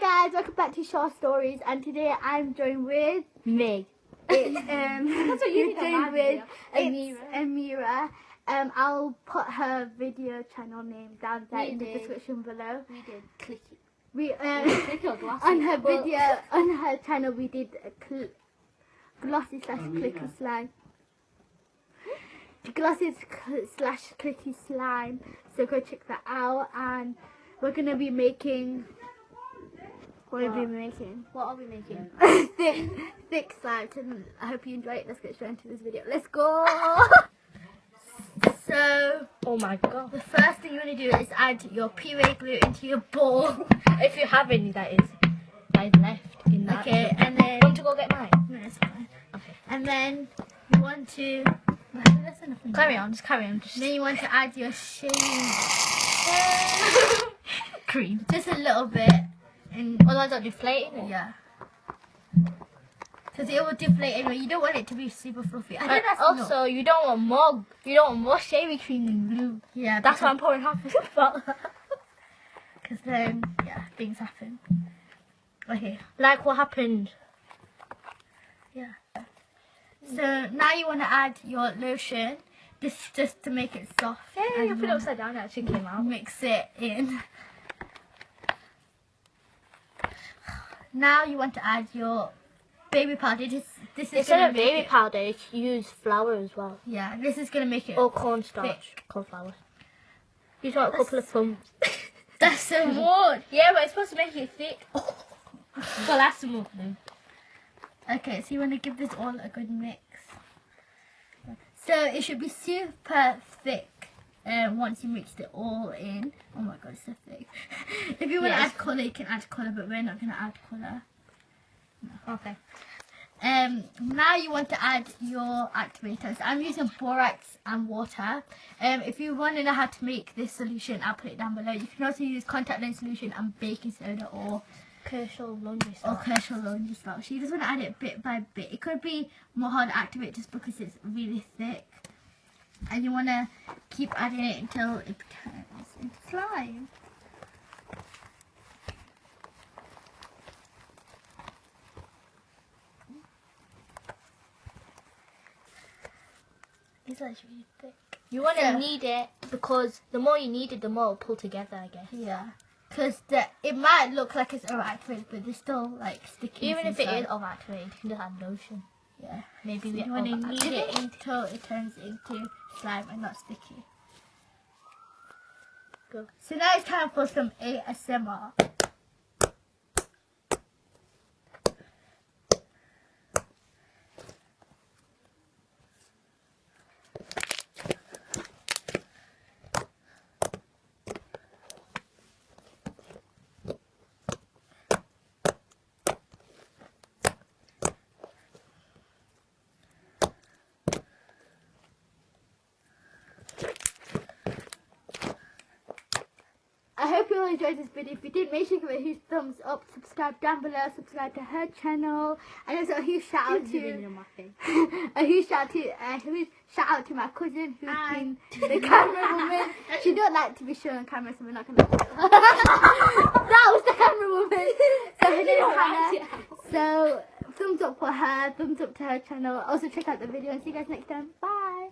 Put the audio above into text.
guys, welcome back to Short Stories, and today I'm joined with Meg. That's what you joined with Amirah. Amirah. I'll put her video channel name down there in the description below. We did clicky. We Clicky or glossy? on her video on her channel we did a glossy slash clicky slime. Glossy slash clicky slime. So go check that out, and we're gonna be making. What are we making? What are we making? thick slime. I hope you enjoy it. Let's get straight into this video. Let's go. So, Oh my god. the first thing you want to do is add your puree glue into your bowl. If you have any, that is left in that. Okay, and then Want to go get mine? no, it's fine. Okay. And then you want to Carry on, just carry on. Then you want to add your shaving Cream. just a little bit, and Otherwise, I'll deflate it. yeah, because it will deflate anyway. You don't want it to be super fluffy. I think that's enough. Also, you don't want more. You don't want more shaving cream than glue. Yeah, That's why I'm pouring half of it. because then yeah, things happen. Okay, Like what happened? yeah. So now you want to add your lotion, just to make it soft. Hey, I and put it upside down. It actually came out. mix it in. Now you want to add your baby powder. This is Instead gonna of make baby it, powder, you can use flour as well. yeah, this is gonna make it. Or cornstarch. Thick. Corn flour. You got a couple of plums. That's so much. Yeah, but it's supposed to make it thick. Well, that's some more glue. Okay, so you want to give this all a good mix. So it should be super thick. Once you mixed it all in. Oh my god, it's so thick. If you want to Yes. add colour, you can add colour, but we're not gonna add colour. Okay. Now you want to add your activators. I'm using borax and water. If you want to know how to make this solution, I'll put it down below. You can also use contact lens solution and baking soda or Kershaw laundry or starch. Kershaw laundry starch. So you just want to add it bit by bit. It could be more hard to activate just because it's really thick. And you want to keep adding it until it turns into slime. It's like really thick. You want to Yeah. knead it because the more you knead it, the more it'll pull together, I guess. Yeah. Because it might look like it's overactivated, but there's still like sticky. Even if it is overactivated, you can just add lotion. Yeah. Maybe So we you want to knead overactivated. it until it turns into slime and not sticky. Go. So now it's time for some ASMR. I hope you all enjoyed this video. If you did, make sure you give it a huge thumbs up, subscribe down below, subscribe to her channel, and also a huge shout out to a huge shout out to my cousin who's been the camera woman. She don't like to be shown on camera, so we're not gonna that was the camera woman. So her name is Hannah. So thumbs up for her, thumbs up to her channel. Also check out the video and see you guys next time. Bye.